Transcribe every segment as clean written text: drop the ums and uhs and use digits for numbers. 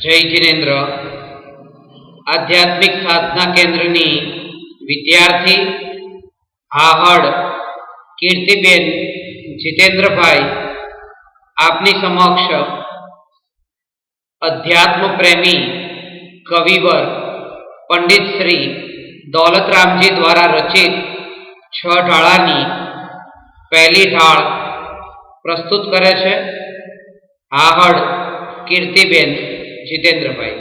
जय जिनेन्द्र आध्यात्मिक साधना केन्द्रनी विद्यार्थी आहड़ कीर्तिबेन जितेन्द्रभाई आपनी समक्ष अध्यात्म प्रेमी कविवर पंडित श्री दौलतरामजी द्वारा रचित 6 ढाळानी पहली ढाळ प्रस्तुत करे छे। आहड़ कीर्तिबेन जितेन्द्रभाई।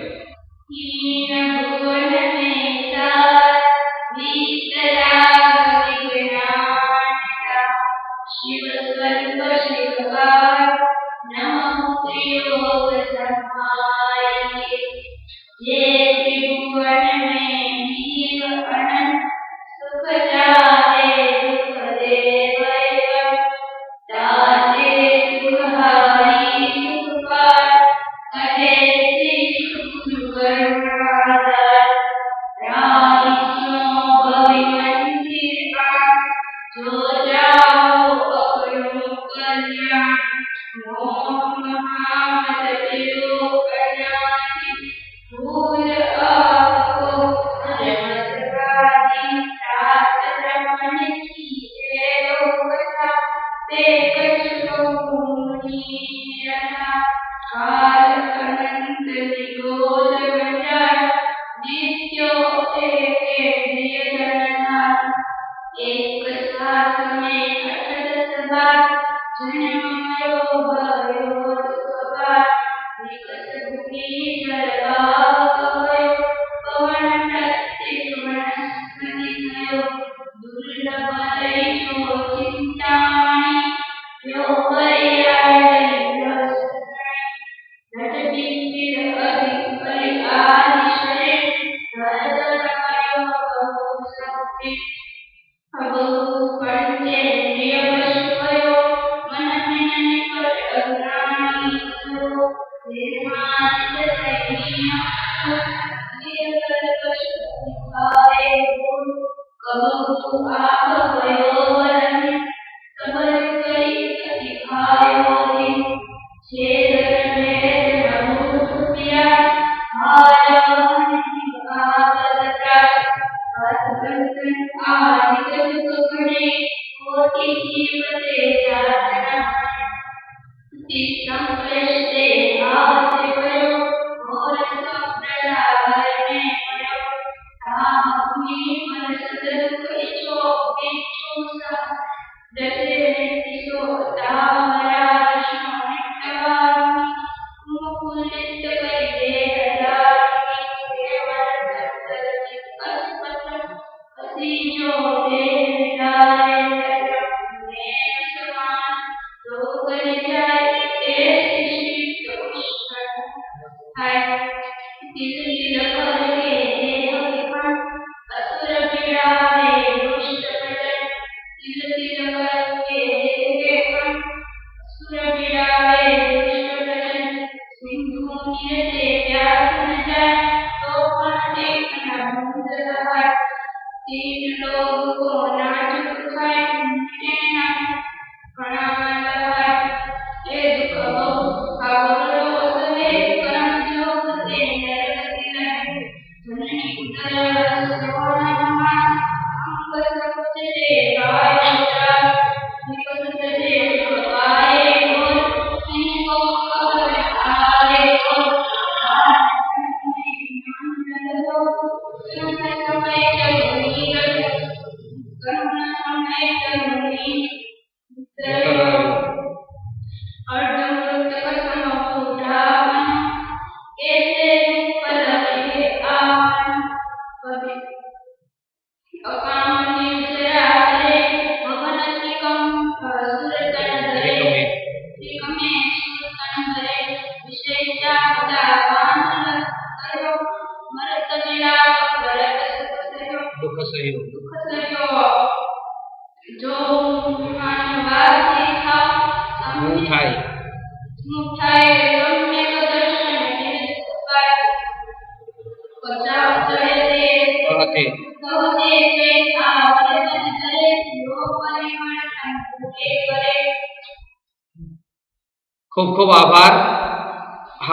खूब खूब आभार।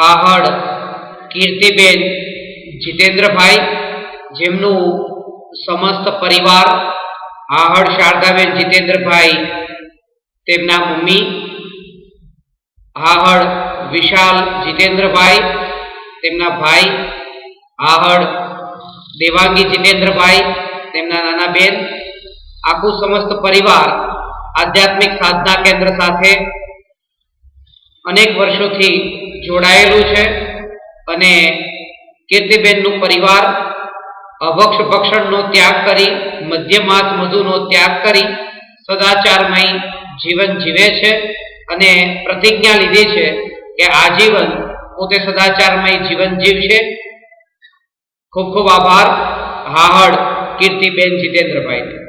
आहड़ કીર્તિબેન જીતેન્દ્રભાઈ, જેમનું સમસ્ત પરિવાર આહડ શારદાબેન જીતેન્દ્રભાઈ, તેમના મમ્મી આહડ વિશાલ જીતેન્દ્રભાઈ, તેમના ભાઈ આહડ દેવાંગી જીતેન્દ્રભાઈ, તેમના નાના બેન, આખું સમસ્ત પરિવાર આધ્યાત્મિક સાધના કેન્દ્ર સાથે અનેક વર્ષોથી જોડાયેલું છે અને કીર્તિબેનનું પરિવાર અભક્ષ ભક્ષણનો ત્યાગ કરી, મધ્ય માંસ મધુનો ત્યાગ કરી સદાચારમય જીવન જીવે છે અને પ્રતિજ્ઞા લીધી છે કે આજીવન પોતે સદાચારમય જીવન જીવશે. ખૂબ ખૂબ આભાર આહડ કીર્તિબેન જીતેન્દ્રભાઈ.